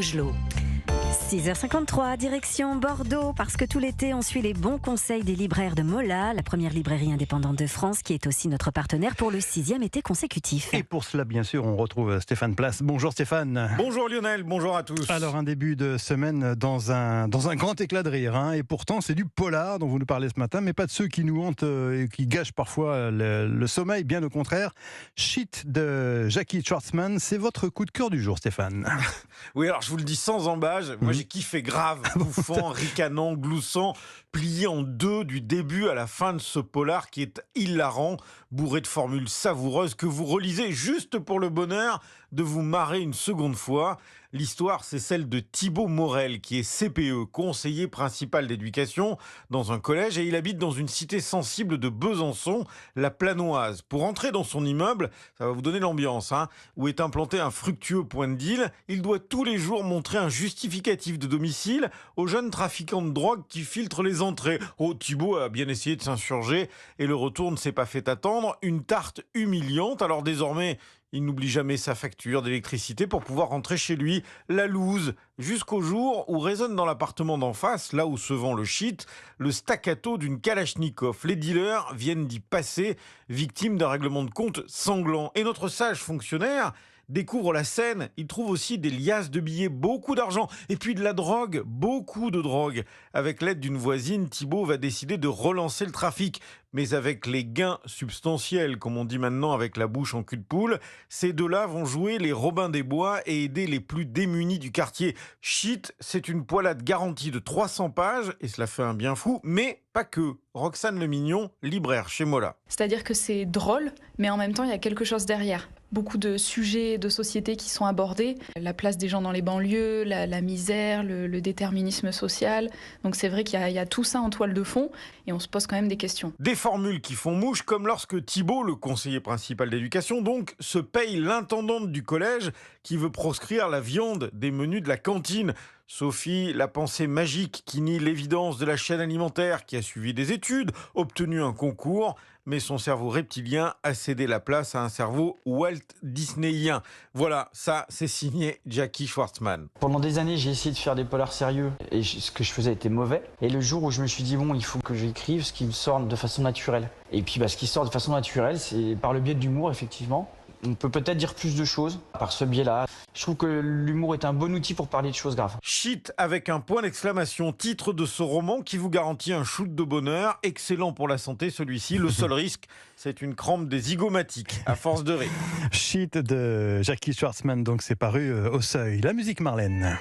Gelot. 6h53, direction Bordeaux, parce que tout l'été, on suit les bons conseils des libraires de Mola, la première librairie indépendante de France, qui est aussi notre partenaire pour le 6e été consécutif. Et pour cela, bien sûr, on retrouve Stéphane Place. Bonjour Stéphane. Bonjour Lionel, bonjour à tous. Alors, un début de semaine dans un grand éclat de rire, et pourtant c'est du polar dont vous nous parlez ce matin, mais pas de ceux qui nous hantent et qui gâchent parfois le sommeil, bien au contraire. Shit de Jackie Schwartzman, c'est votre coup de cœur du jour, Stéphane. Oui, alors je vous le dis sans embâche, moi j'ai kiffé grave, bouffant, ricanant, gloussant, plié en deux du début à la fin de ce polar qui est hilarant, bourré de formules savoureuses que vous relisez juste pour le bonheur de vous marrer une seconde fois. L'histoire, c'est celle de Thibaut Morel, qui est CPE, conseiller principal d'éducation dans un collège, et il habite dans une cité sensible de Besançon, la Planoise. Pour entrer dans son immeuble, ça va vous donner l'ambiance, où est implanté un fructueux point de deal, il doit tous les jours montrer un justificatif de domicile aux jeunes trafiquants de drogue qui filtrent les entrées. Oh, Thibaut a bien essayé de s'insurger, et le retour ne s'est pas fait attendre. Une tarte humiliante, alors désormais, il n'oublie jamais sa facture d'électricité pour pouvoir rentrer chez lui, la loose, jusqu'au jour où résonne dans l'appartement d'en face, là où se vend le shit, le staccato d'une Kalachnikov. Les dealers viennent d'y passer, victimes d'un règlement de compte sanglant. Et notre sage fonctionnaire découvre la scène, il trouve aussi des liasses de billets, beaucoup d'argent, et puis de la drogue, beaucoup de drogue. Avec l'aide d'une voisine, Thibaut va décider de relancer le trafic. Mais avec les gains substantiels, comme on dit maintenant avec la bouche en cul de poule, ces deux-là vont jouer les Robins des Bois et aider les plus démunis du quartier. Shit, c'est une poilade garantie de 300 pages, et cela fait un bien fou, mais pas que. Roxane Lemignon, libraire chez Mola. C'est-à-dire que c'est drôle, mais en même temps, il y a quelque chose derrière. Beaucoup de sujets de société qui sont abordés, la place des gens dans les banlieues, la misère, le déterminisme social. Donc c'est vrai qu'il y a tout ça en toile de fond et on se pose quand même des questions. Des formules qui font mouche, comme lorsque Thibaut, le conseiller principal d'éducation, donc, se paye l'intendante du collège qui veut proscrire la viande des menus de la cantine. Sophie, la pensée magique qui nie l'évidence de la chaîne alimentaire, qui a suivi des études, obtenu un concours, mais son cerveau reptilien a cédé la place à un cerveau Walt Disneyien. Voilà, ça, c'est signé Jackie Schwartzman. Pendant des années, j'ai essayé de faire des polars sérieux et ce que je faisais était mauvais. Et le jour où je me suis dit, bon, il faut que j'écrive ce qui me sort de façon naturelle. Et puis, ce qui sort de façon naturelle, c'est par le biais de l'humour, effectivement. On peut peut-être dire plus de choses par ce biais-là. Je trouve que l'humour est un bon outil pour parler de choses graves. Shit avec un point d'exclamation, titre de ce roman qui vous garantit un shoot de bonheur. Excellent pour la santé celui-ci. Le seul risque, c'est une crampe des zygomatiques à force de rire. Shit de Jackie Schwartzman, donc c'est paru au Seuil. La musique Marlène.